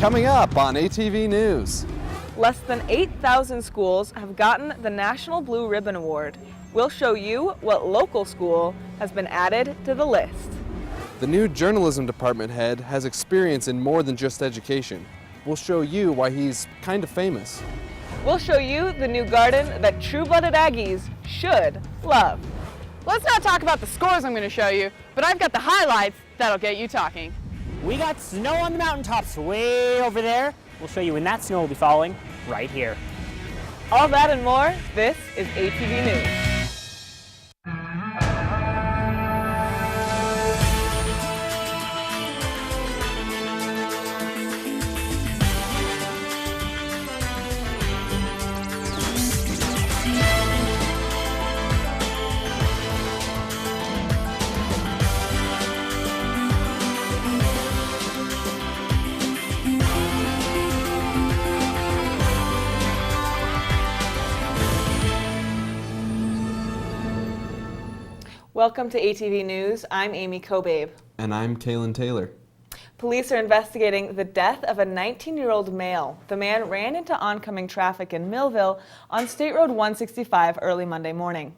Coming up on ATV News. Less than 8,000 schools have gotten the National Blue Ribbon Award. We'll show you what local school has been added to the list. The new journalism department head has experience in more than just education. We'll show you why he's kind of famous. We'll show you the new garden that true-blooded Aggies should love. Let's not talk about the scores I'm going to show you, but I've got the highlights that'll get you talking. We got snow on the mountaintops way over there. We'll show you when that snow will be falling right here. All that and more, this is ATV News. Welcome to ATV News. I'm Amy Kobabe. And I'm Kaylin Taylor. Police are investigating the death of a 19-year-old male. The man ran into oncoming traffic in Millville on State Road 165 early Monday morning.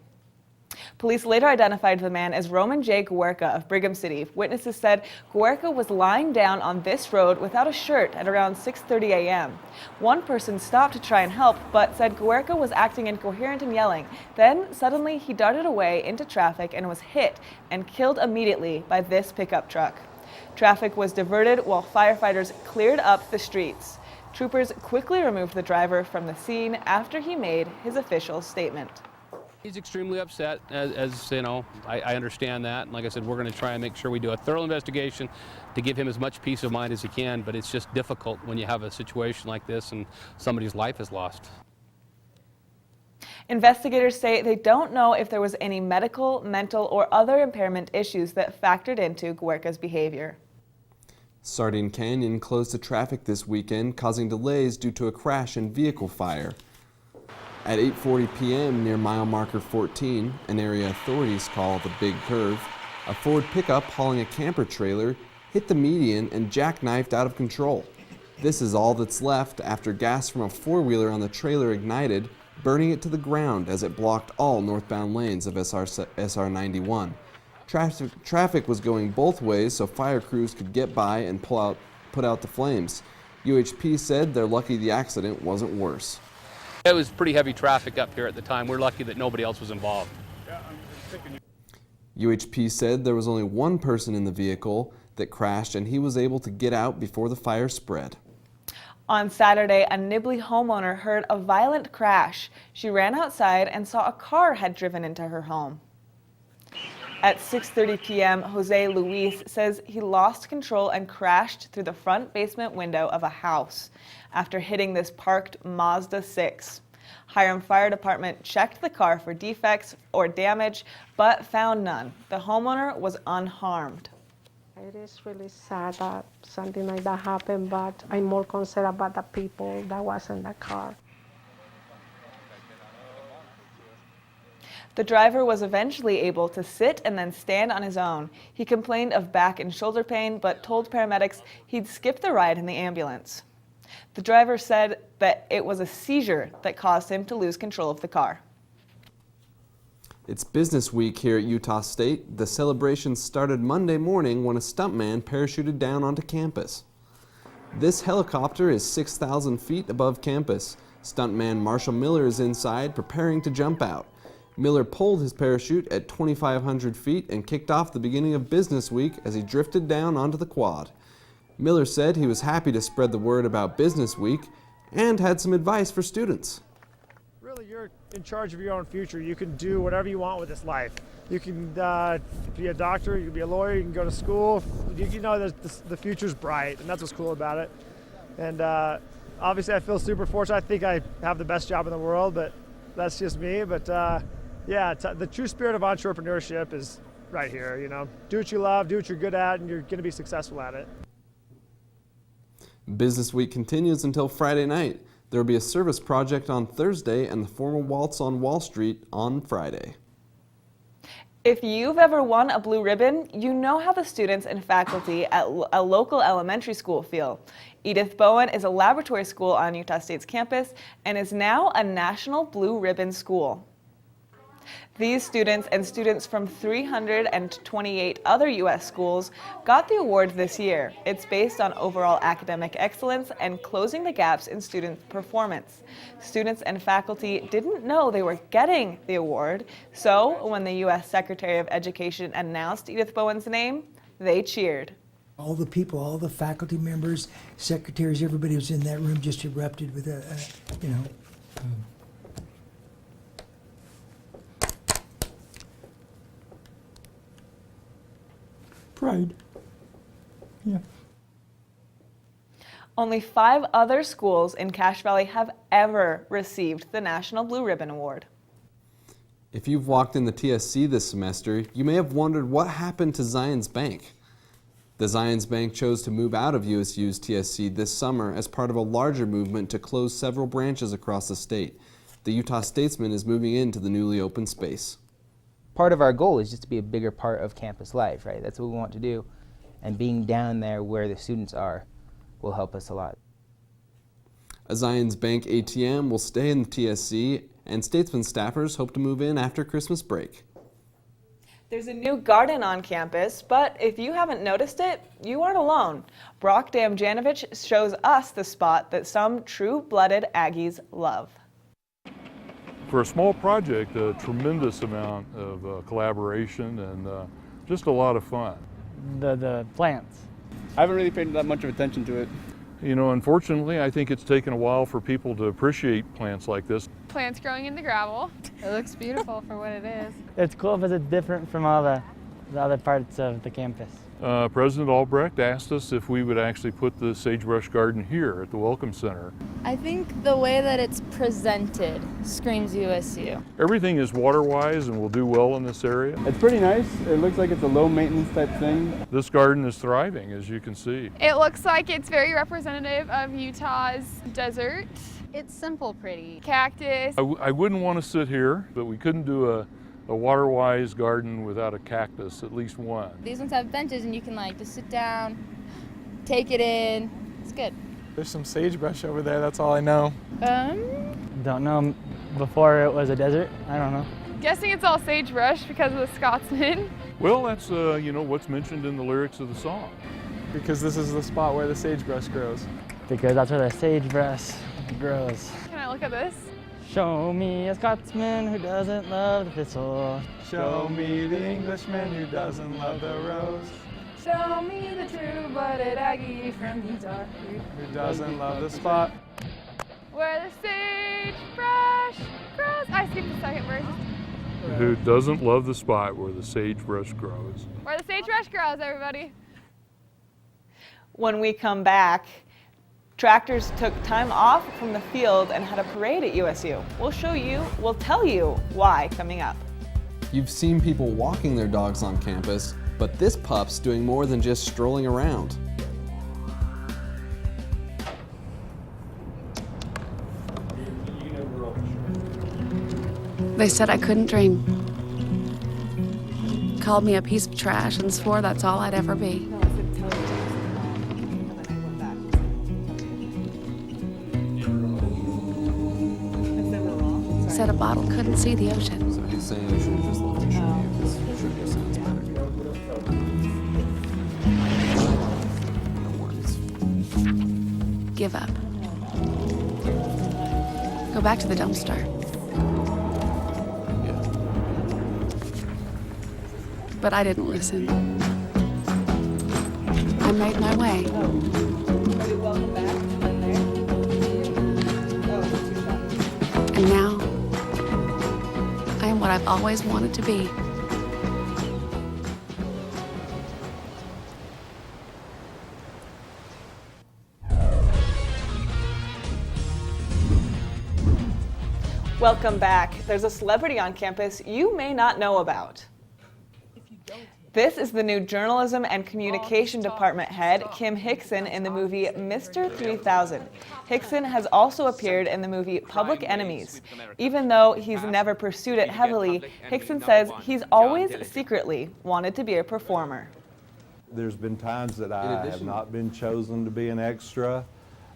Police later identified the man as Roman J. Guerca of Brigham City. Witnesses said Guerca was lying down on this road without a shirt at around 6:30 a.m. One person stopped to try and help, but said Guerca was acting incoherent and yelling. Then, suddenly, he darted away into traffic and was hit and killed immediately by this pickup truck. Traffic was diverted while firefighters cleared up the streets. Troopers quickly removed the driver from the scene after he made his official statement. He's extremely upset, as you know, I understand that. And like I said, we're going to try and make sure we do a thorough investigation to give him as much peace of mind as he can, but it's just difficult when you have a situation like this and somebody's life is lost. Investigators say they don't know if there was any medical, mental, or other impairment issues that factored into Guerca's behavior. Sardine Canyon closed to traffic this weekend, causing delays due to a crash and vehicle fire. At 8:40 p.m. near mile marker 14, an area authorities call the Big Curve, a Ford pickup hauling a camper trailer hit the median and jackknifed out of control. This is all that's left after gas from a four-wheeler on the trailer ignited, burning it to the ground as it blocked all northbound lanes of SR 91. Traffic was going both ways so fire crews could get by and put out the flames. UHP said they're lucky the accident wasn't worse. It was pretty heavy traffic up here at the time. We're lucky that nobody else was involved. UHP said there was only one person in the vehicle that crashed and he was able to get out before the fire spread. On Saturday, a Nibley homeowner heard a violent crash. She ran outside and saw a car had driven into her home. At 6:30 p.m., Jose Luis says he lost control and crashed through the front basement window of a house after hitting this parked Mazda 6. Hiram Fire Department checked the car for defects or damage, but found none. The homeowner was unharmed. It is really sad that something like that happened, but I'm more concerned about the people that was in the car. The driver was eventually able to sit and then stand on his own. He complained of back and shoulder pain, but told paramedics he'd skipped the ride in the ambulance. The driver said that it was a seizure that caused him to lose control of the car. It's business week here at Utah State. The celebration started Monday morning when a stuntman parachuted down onto campus. This helicopter is 6,000 feet above campus. Stuntman Marshall Miller is inside preparing to jump out. Miller pulled his parachute at 2,500 feet and kicked off the beginning of business week as he drifted down onto the quad. Miller said he was happy to spread the word about business week and had some advice for students. Really, you're in charge of your own future. You can do whatever you want with this life. You can be a doctor, you can be a lawyer, you can go to school. You know that the future's bright, and that's what's cool about it. And obviously I feel super fortunate. I think I have the best job in the world, but that's just me. But yeah, the true spirit of entrepreneurship is right here, you know. Do what you love, do what you're good at, and you're going to be successful at it. Business week continues until Friday night. There will be a service project on Thursday and the formal waltz on Wall Street on Friday. If you've ever won a blue ribbon, you know how the students and faculty at a local elementary school feel. Edith Bowen is a laboratory school on Utah State's campus and is now a national blue ribbon school. These students and students from 328 other U.S. schools got the award this year. It's based on overall academic excellence and closing the gaps in student performance. Students and faculty didn't know they were getting the award, so when the U.S. Secretary of Education announced Edith Bowen's name, they cheered. All the people, all the faculty members, secretaries, everybody was in that room just erupted with pride. Yeah. Only 5 other schools in Cache Valley have ever received the National Blue Ribbon Award. If you've walked in the TSC this semester, you may have wondered what happened to Zions Bank. The Zions Bank chose to move out of USU's TSC this summer as part of a larger movement to close several branches across the state. The Utah Statesman is moving into the newly opened space. Part of our goal is just to be a bigger part of campus life, right? That's what we want to do. And being down there where the students are will help us a lot. A Zions Bank ATM will stay in the TSC, and Statesman staffers hope to move in after Christmas break. There's a new garden on campus, but if you haven't noticed it, you aren't alone. Brock Damjanovic shows us the spot that some true-blooded Aggies love. For a small project, a tremendous amount of collaboration and just a lot of fun. The plants. I haven't really paid that much of attention to it. You know, unfortunately, I think it's taken a while for people to appreciate plants like this. Plants growing in the gravel. It looks beautiful for what it is. It's cool because it's different from all the other parts of the campus. President Albrecht asked us if we would actually put the sagebrush garden here at the Welcome Center. I think the way that it's presented screams USU. Everything is water-wise and will do well in this area. It's pretty nice. It looks like it's a low-maintenance type thing. This garden is thriving, as you can see. It looks like it's very representative of Utah's desert. It's simple pretty. Cactus. I wouldn't want to sit here, but we couldn't do a water-wise garden without a cactus, at least one. These ones have benches and you can like just sit down, take it in. It's good. There's some sagebrush over there, that's all I know. Don't know. Before it was a desert, I don't know. Guessing it's all sagebrush because of the Scotsman. Well, that's you know, what's mentioned in the lyrics of the song. Because this is the spot where the sagebrush grows. Because that's where the sagebrush grows. Can I look at this? Show me a Scotsman who doesn't love the thistle. Show me the Englishman who doesn't love the rose. Show me the true-blooded Aggie from Utah who doesn't love the spot where the sagebrush grows. I skipped the second verse. Who doesn't love the spot where the sagebrush grows. Where the sagebrush grows, everybody. When we come back, tractors took time off from the field and had a parade at USU. We'll tell you why coming up. You've seen people walking their dogs on campus, but this pup's doing more than just strolling around. They said I couldn't dream. Called me a piece of trash and swore that's all I'd ever be. Said a bottle couldn't see the ocean. So he's saying I should have just left it should have sounds better. Give up. Go back to the dumpster. But I didn't listen. I made my way. And now, I am what I've always wanted to be. Welcome back. There's a celebrity on campus you may not know about. This is the new Journalism and Communication Department head, Kim Hickson, in the movie Mr. 3000. Hickson has also appeared in the movie Public Enemies. Even though he's never pursued it heavily, Hickson says he's always secretly wanted to be a performer. There's been times that I have not been chosen to be an extra.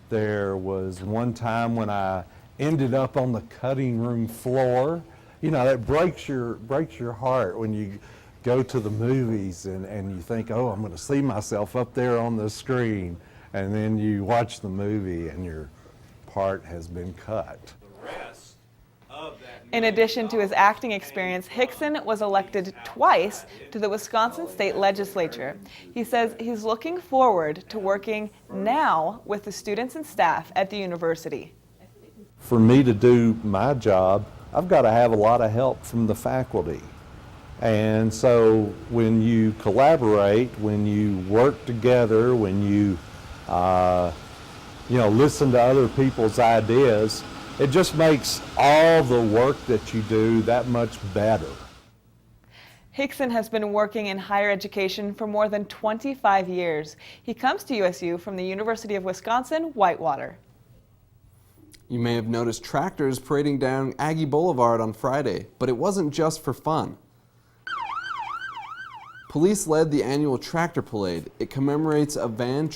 There was one time when I ended up on the cutting room floor. You know, that breaks your heart when you go to the movies and you think, oh, I'm going to see myself up there on the screen, and then you watch the movie and your part has been cut. In addition to his acting experience, Hickson was elected twice to the Wisconsin State Legislature. He says he's looking forward to working now with the students and staff at the university. For me to do my job, I've got to have a lot of help from the faculty. And so when you collaborate, when you work together, when you listen to other people's ideas, it just makes all the work that you do that much better. Hickson has been working in higher education for more than 25 years. He comes to USU from the University of Wisconsin-Whitewater. You may have noticed tractors parading down Aggie Boulevard on Friday, but it wasn't just for fun. Police led the annual tractor parade. It commemorates a van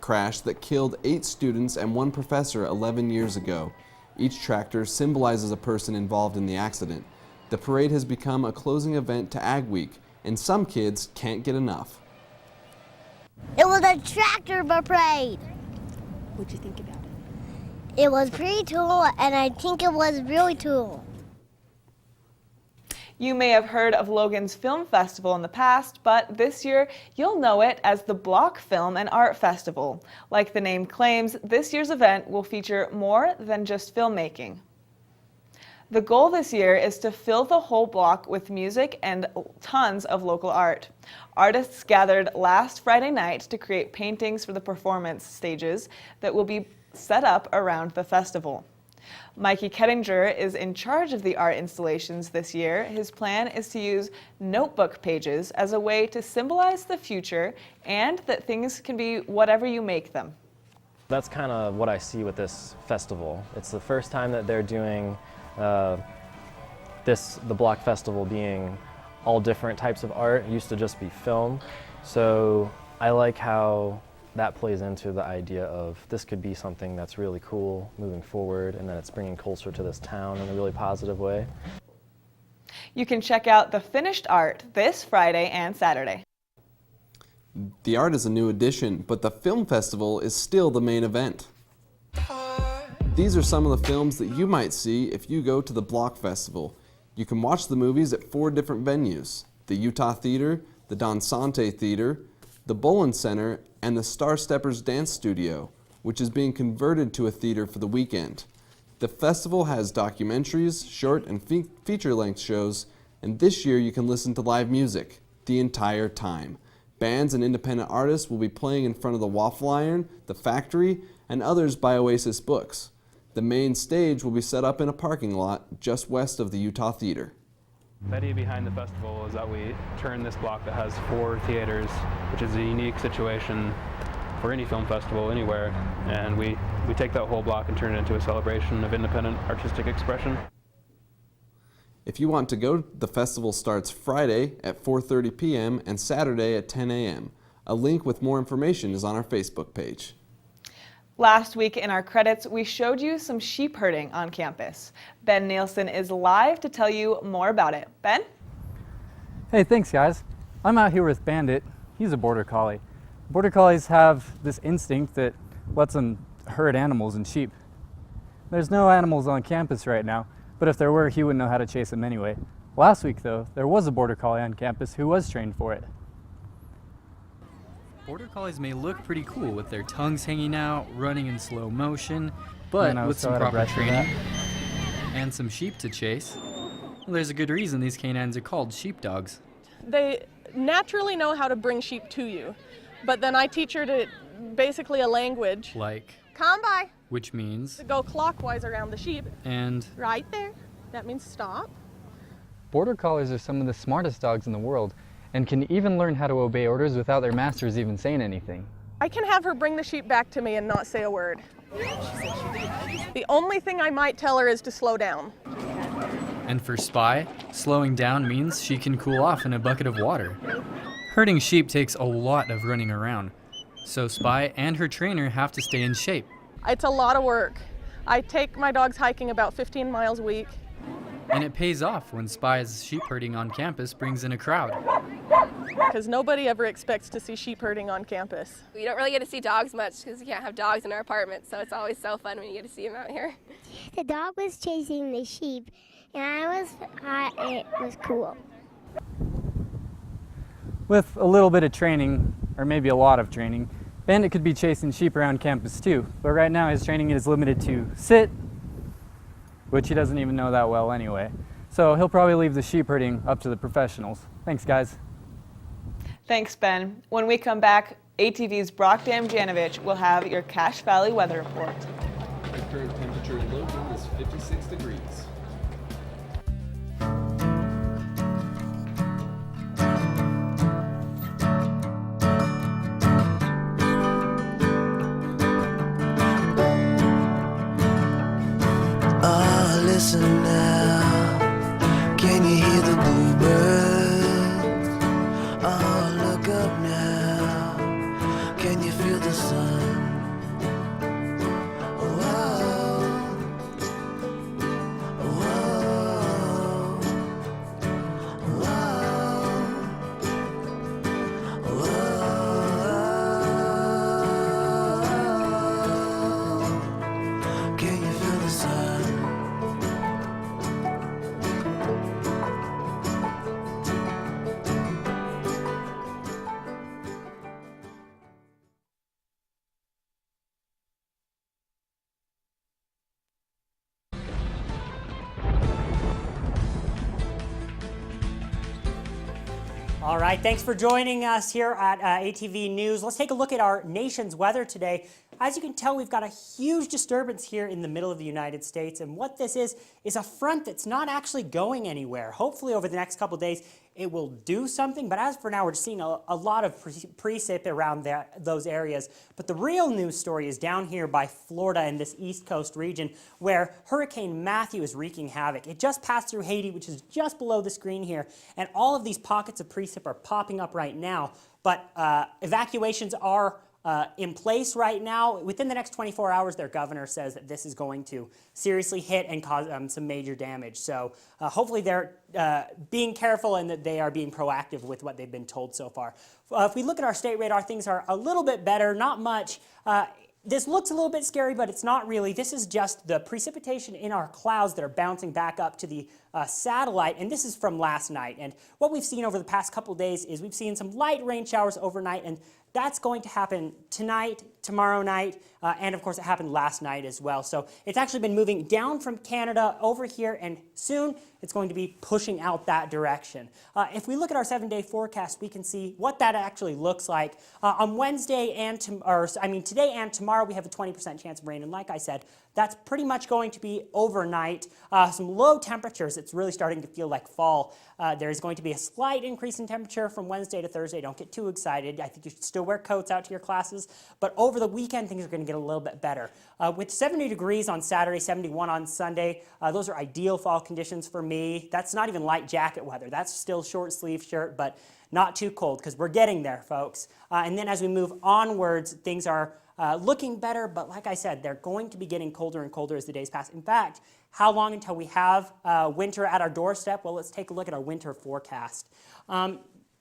crash that killed 8 students and 1 professor 11 years ago. Each tractor symbolizes a person involved in the accident. The parade has become a closing event to Ag Week, and some kids can't get enough. It was a tractor parade. What'd you think about it? It was pretty cool, and I think it was really cool. You may have heard of Logan's Film Festival in the past, but this year you'll know it as the Block Film and Art Festival. Like the name claims, this year's event will feature more than just filmmaking. The goal this year is to fill the whole block with music and tons of local art. Artists gathered last Friday night to create paintings for the performance stages that will be set up around the festival. Mikey Kettinger is in charge of the art installations this year. His plan is to use notebook pages as a way to symbolize the future and that things can be whatever you make them. That's kind of what I see with this festival. It's the first time that they're doing the Block Festival being all different types of art. It used to just be film. So I like how that plays into the idea of this could be something that's really cool moving forward, and that it's bringing culture to this town in a really positive way. You can check out the finished art this Friday and Saturday. The art is a new addition, but the film festival is still the main event. These are some of the films that you might see if you go to the Block Festival. You can watch the movies at 4 different venues: the Utah Theater, the Don Sante Theater, the Bolin Center, and the Star Steppers Dance Studio, which is being converted to a theater for the weekend. The festival has documentaries, short and feature-length shows, and this year you can listen to live music the entire time. Bands and independent artists will be playing in front of the Waffle Iron, the Factory, and others by Oasis Books. The main stage will be set up in a parking lot just west of the Utah Theater. The idea behind the festival is that we turn this block that has 4 theaters, which is a unique situation for any film festival anywhere, and we take that whole block and turn it into a celebration of independent artistic expression. If you want to go, the festival starts Friday at 4:30 p.m. and Saturday at 10 a.m. A link with more information is on our Facebook page. Last week in our credits, we showed you some sheep herding on campus. Ben Nielsen is live to tell you more about it. Ben? Hey, thanks guys. I'm out here with Bandit. He's a border collie. Border collies have this instinct that lets them herd animals and sheep. There's no animals on campus right now, but if there were, he wouldn't know how to chase them anyway. Last week though, there was a border collie on campus who was trained for it. Border collies may look pretty cool with their tongues hanging out, running in slow motion, but with some proper training and some sheep to chase, well, there's a good reason these canines are called sheepdogs. They naturally know how to bring sheep to you, but then I teach her to basically a language. Like? Come by. Which means? To go clockwise around the sheep. And? Right there. That means stop. Border collies are some of the smartest dogs in the world, and can even learn how to obey orders without their masters even saying anything. I can have her bring the sheep back to me and not say a word. The only thing I might tell her is to slow down. And for Spy, slowing down means she can cool off in a bucket of water. Herding sheep takes a lot of running around, so Spy and her trainer have to stay in shape. It's a lot of work. I take my dogs hiking about 15 miles a week. And it pays off when Spy's sheep herding on campus brings in a crowd. Because nobody ever expects to see sheep herding on campus. We don't really get to see dogs much because we can't have dogs in our apartment, so it's always so fun when you get to see them out here. The dog was chasing the sheep, and it was cool. With a little bit of training, or maybe a lot of training, Bandit could be chasing sheep around campus too, but right now his training is limited to sit, which he doesn't even know that well anyway. So he'll probably leave the sheep herding up to the professionals. Thanks, guys. Thanks, Ben. When we come back, ATV's Brock Damjanovic will have your Cache Valley weather report. The current temperature in Logan is 56 degrees. Listen now, can you hear the bluebirds? Oh, look up now, can you feel the sun? Whoa, whoa, whoa, can you feel the sun? All right, thanks for joining us here at ATV News. Let's take a look at our nation's weather today. As you can tell, we've got a huge disturbance here in the middle of the United States, and what this is a front that's not actually going anywhere. Hopefully over the next couple days it will do something, but as for now we're just seeing a lot of precip around those areas. But the real news story is down here by Florida in this East Coast region where Hurricane Matthew is wreaking havoc. It just passed through Haiti, which is just below the screen here, and all of these pockets of precip are popping up right now, but evacuations are in place right now. Within the next 24 hours, their governor says that this is going to seriously hit and cause some major damage. So hopefully they're being careful and that they are being proactive with what they've been told so far. If we look at our state radar, things are a little bit better, not much. This looks a little bit scary, but it's not really. This is just the precipitation in our clouds that are bouncing back up to the satellite, and this is from last night. And what we've seen over the past couple days is we've seen some light rain showers overnight, and that's going to happen tonight, tomorrow night, and of course it happened last night as well. So it's actually been moving down from Canada over here, and soon it's going to be pushing out that direction. If we look at our 7-day forecast, we can see what that actually looks like. On Wednesday and today and tomorrow, we have a 20% chance of rain, and like I said, that's pretty much going to be overnight. Some low temperatures. It's really starting to feel like fall. There's going to be a slight increase in temperature from Wednesday to Thursday. Don't get too excited. I think you should still wear coats out to your classes. But over the weekend, things are going to get a little bit better. With 70 degrees on Saturday, 71 on Sunday, those are ideal fall conditions for me. That's not even light jacket weather. That's still short sleeve shirt, but not too cold because we're getting there, folks. And then as we move onwards, things are looking better, but like I said, they're going to be getting colder and colder as the days pass. In fact, how long until we have winter at our doorstep? Well, let's take a look at our winter forecast.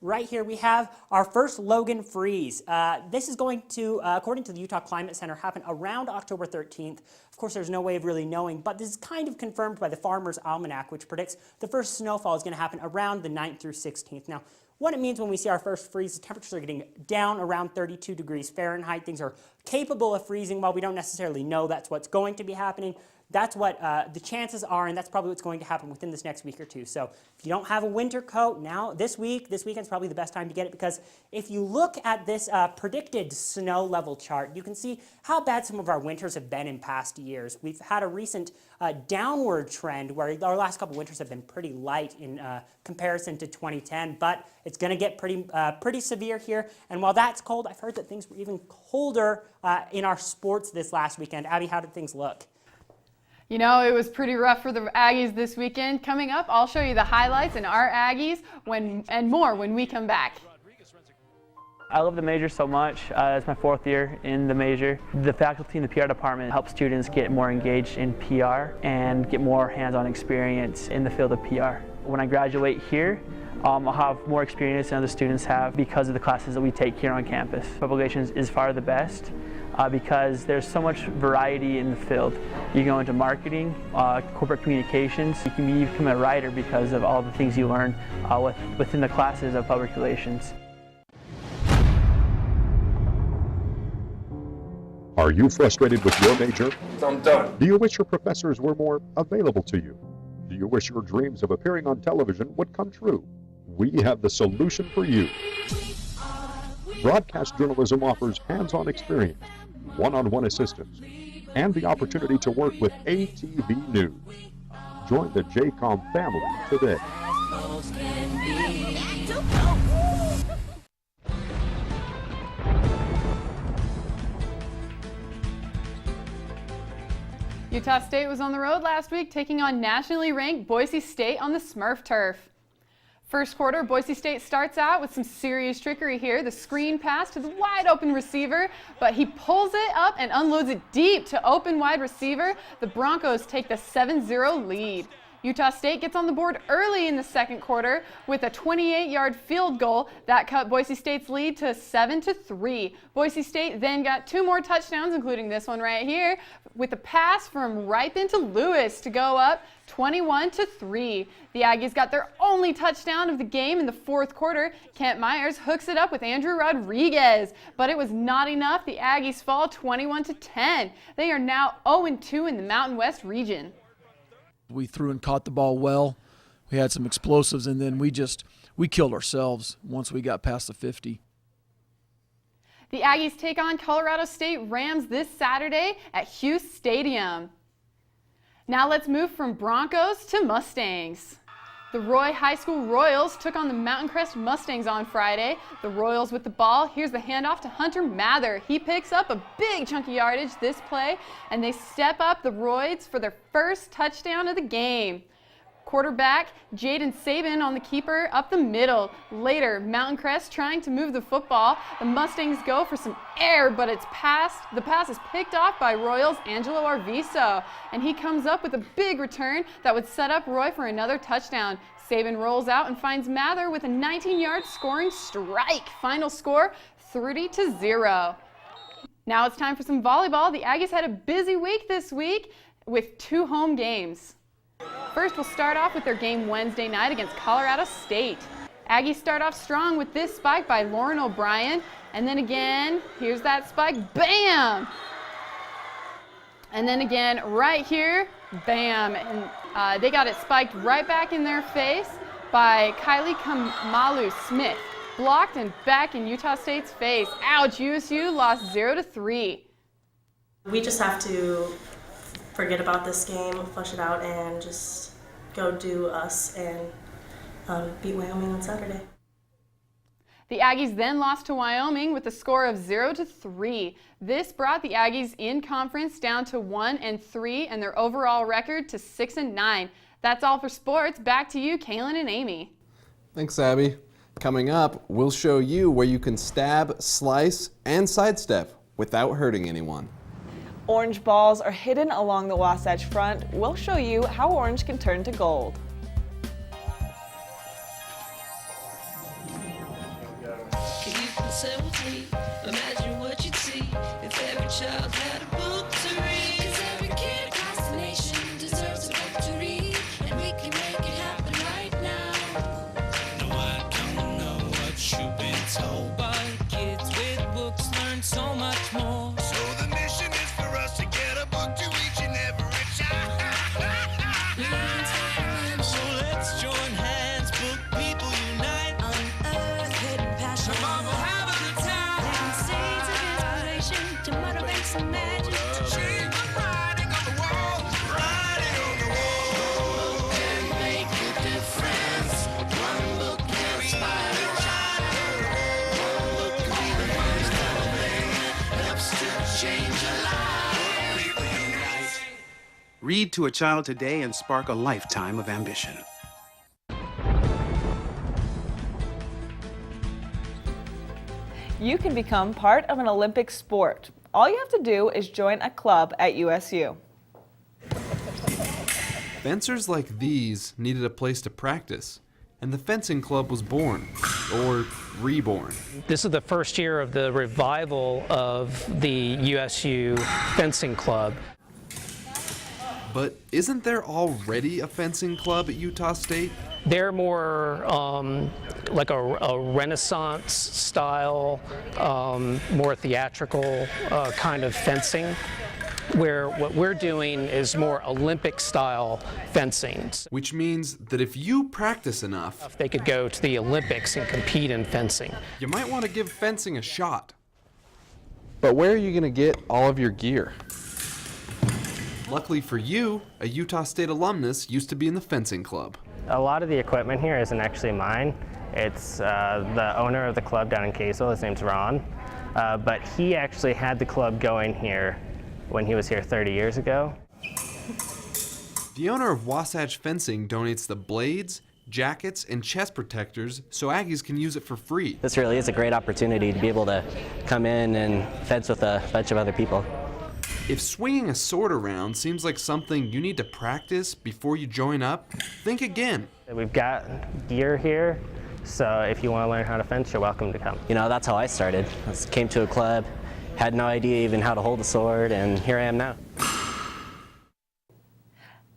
Right here we have our first Logan freeze. This is going to, according to the Utah Climate Center, happen around October 13th. Of course, there's no way of really knowing, but this is kind of confirmed by the Farmer's Almanac, which predicts the first snowfall is going to happen around the 9th through 16th. Now, what it means when we see our first freeze, the temperatures are getting down around 32 degrees Fahrenheit. Things are capable of freezing. While we don't necessarily know that's what's going to be happening, that's what the chances are, and that's probably what's going to happen within this next week or two. So if you don't have a winter coat now, this weekend's probably the best time to get it, because if you look at this predicted snow level chart, you can see how bad some of our winters have been in past years. We've had a recent downward trend where our last couple winters have been pretty light in comparison to 2010, but it's going to get pretty severe here. And while that's cold, I've heard that things were even colder in our sports this last weekend. Abby, how did things look? You know, it was pretty rough for the Aggies this weekend. Coming up, I'll show you the highlights in our Aggies and more when we come back. I love the major so much. It's my 4th year in the major. The faculty in the PR department help students get more engaged in PR and get more hands-on experience in the field of PR. When I graduate here, I'll have more experience than other students have because of the classes that we take here on campus. Public relations is far the best because there's so much variety in the field. You go into marketing, corporate communications, you can become a writer because of all the things you learn within the classes of public relations. Are you frustrated with your major? I'm done. Do you wish your professors were more available to you? Do you wish your dreams of appearing on television would come true? We have the solution for you. Broadcast journalism offers hands-on experience, one-on-one assistance, and the opportunity to work with ATV News. Join the JCOM family today. Utah State was on the road last week, taking on nationally ranked Boise State on the Smurf turf. First quarter, Boise State starts out with some serious trickery here. The screen pass to the wide open receiver, but he pulls it up and unloads it deep to open wide receiver. The Broncos take the 7-0 lead. Utah State gets on the board early in the second quarter with a 28-yard field goal that cut Boise State's lead to 7-3. Boise State then got 2 more touchdowns, including this one right here, with a pass from Ripon to Lewis to go up 21-3. The Aggies got their only touchdown of the game in the fourth quarter. Kent Myers hooks it up with Andrew Rodriguez, but it was not enough. The Aggies fall 21-10. They are now 0-2 in the Mountain West region. We threw and caught the ball well. We had some explosives, and then we killed ourselves once we got past the 50. The Aggies take on Colorado State Rams this Saturday at Hughes Stadium. Now let's move from Broncos to Mustangs. The Roy High School Royals took on the Mountain Crest Mustangs on Friday. The Royals with the ball. Here's the handoff to Hunter Mather. He picks up a big chunk of yardage this play, and they step up the Royds for their first touchdown of the game. Quarterback Jaden Sabin on the keeper up the middle. Later, Mountain Crest trying to move the football. The Mustangs go for some air, but the pass is picked off by Royals' Angelo Arviso, and he comes up with a big return that would set up Roy for another touchdown. Sabin rolls out and finds Mather with a 19-yard scoring strike. Final score, 30-0. Now it's time for some volleyball. The Aggies had a busy week this week with 2 home games. First, we'll start off with their game Wednesday night against Colorado State. Aggies start off strong with this spike by Lauren O'Brien, and then again, here's that spike, bam! And then again, right here, bam! And they got it spiked right back in their face by Kylie Kamalu Smith. Blocked and back in Utah State's face. Ouch, USU lost 0-3. We just have to forget about this game, flush it out, and just go do us and beat Wyoming on Saturday. The Aggies then lost to Wyoming with a score of 0-3. This brought the Aggies in conference down to 1-3 and their overall record to 6-9. That's all for sports. Back to you, Kaylin and Amy. Thanks, Abby. Coming up, we'll show you where you can stab, slice, and sidestep without hurting anyone. Orange balls are hidden along the Wasatch Front. We'll show you how orange can turn to gold. If you can say with me, imagine what you'd see if every child had a book to read. 'Cause every kid across the nation deserves a book to read, and we can make it happen right now. No, I don't know what you've been told, but kids with books learn so much more. So the mission is for us to get a book to each and every child. change a life. People unite. Read to a child today and spark a lifetime of ambition. You can become part of an Olympic sport. All you have to do is join a club at USU. Fencers like these needed a place to practice, and the fencing club was born, or reborn. This is the first year of the revival of the USU fencing club. But isn't there already a fencing club at Utah State? They're more like a Renaissance style, more theatrical kind of fencing, where what we're doing is more Olympic style fencing. Which means that if you practice enough, they could go to the Olympics and compete in fencing. You might want to give fencing a shot. But where are you going to get all of your gear? Luckily for you, a Utah State alumnus used to be in the fencing club. A lot of the equipment here isn't actually mine. It's the owner of the club down in Kaysville. His name's Ron. But he actually had the club going here when he was here 30 years ago. The owner of Wasatch Fencing donates the blades, jackets, and chest protectors so Aggies can use it for free. This really is a great opportunity to be able to come in and fence with a bunch of other people. If swinging a sword around seems like something you need to practice before you join up, think again. We've got gear here, so if you want to learn how to fence, you're welcome to come. You know, that's how I started. I came to a club, had no idea even how to hold a sword, and here I am now.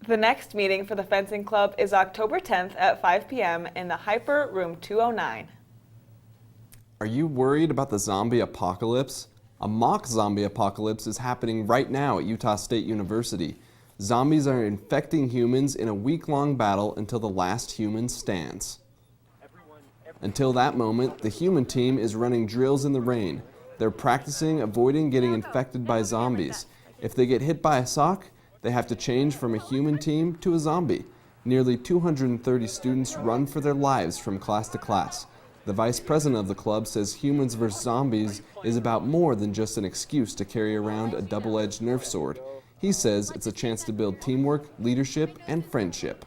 The next meeting for the fencing club is October 10th at 5 p.m. in the Hyper Room 209. Are you worried about the zombie apocalypse? A mock zombie apocalypse is happening right now at Utah State University. Zombies are infecting humans in a week-long battle until the last human stands. Until that moment, the human team is running drills in the rain. They're practicing avoiding getting infected by zombies. If they get hit by a sock, they have to change from a human team to a zombie. Nearly 230 students run for their lives from class to class. The vice president of the club says Humans vs. Zombies is about more than just an excuse to carry around a double-edged Nerf sword. He says it's a chance to build teamwork, leadership, and friendship.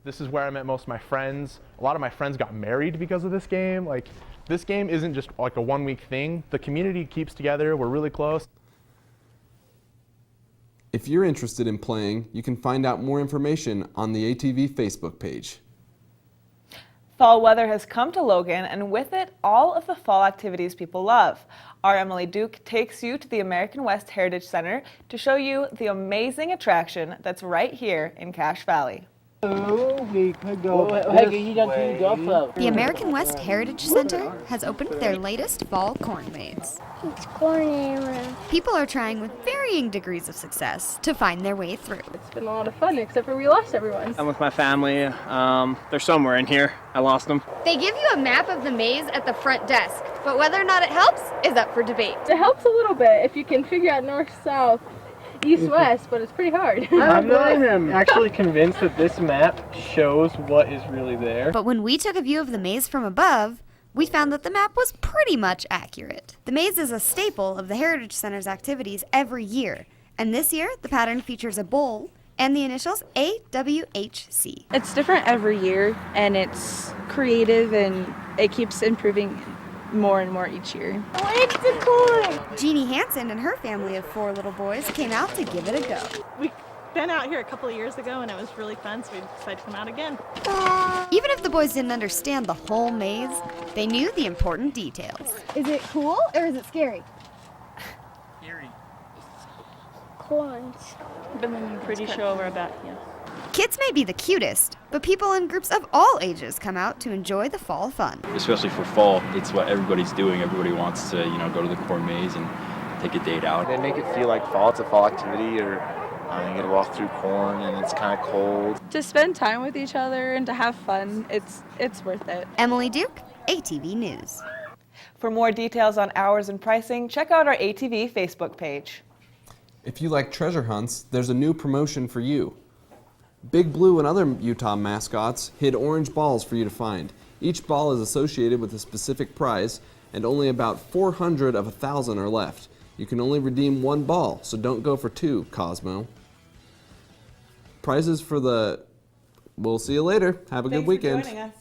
This is where I met most of my friends. A lot of my friends got married because of this game. Like, this game isn't just like a one-week thing. The community keeps together. We're really close. If you're interested in playing, you can find out more information on the ATV Facebook page. Fall weather has come to Logan, and with it, all of the fall activities people love. Our Emily Duke takes you to the American West Heritage Center to show you the amazing attraction that's right here in Cache Valley. The American West Heritage Center has opened their latest fall corn maze. It's corn everywhere. People are trying with varying degrees of success to find their way through. It's been a lot of fun, except for we lost everyone. I'm with my family. They're somewhere in here. I lost them. They give you a map of the maze at the front desk, but whether or not it helps is up for debate. It helps a little bit if you can figure out north-south, east-west, but it's pretty hard. I'm not actually convinced that this map shows what is really there. But when we took a view of the maze from above, we found that the map was pretty much accurate. The maze is a staple of the Heritage Center's activities every year, and this year the pattern features a bowl and the initials AWHC. It's different every year, and it's creative, and it keeps improving more and more each year. Oh, it's a corn! Jeannie Hansen and her family of 4 little boys came out to give it a go. We've been out here a couple of years ago, and it was really fun, so we decided to come out again. Even if the boys didn't understand the whole maze, they knew the important details. Is it cool or is it scary? Scary. Corns. But I'm pretty sure we're about here. Kids may be the cutest, but people in groups of all ages come out to enjoy the fall fun. Especially for fall, it's what everybody's doing. Everybody wants to, go to the corn maze and take a date out. They make it feel like fall. It's a fall activity, or you get to walk through corn and it's kind of cold. To spend time with each other and to have fun, it's worth it. Emily Duke, ATV News. For more details on hours and pricing, check out our ATV Facebook page. If you like treasure hunts, there's a new promotion for you. Big Blue and other Utah mascots hid orange balls for you to find. Each ball is associated with a specific prize, and only about 400 of 1,000 are left. You can only redeem 1 ball, so don't go for 2, Cosmo. Prizes for the... We'll see you later. Have a good weekend. Thanks for joining us.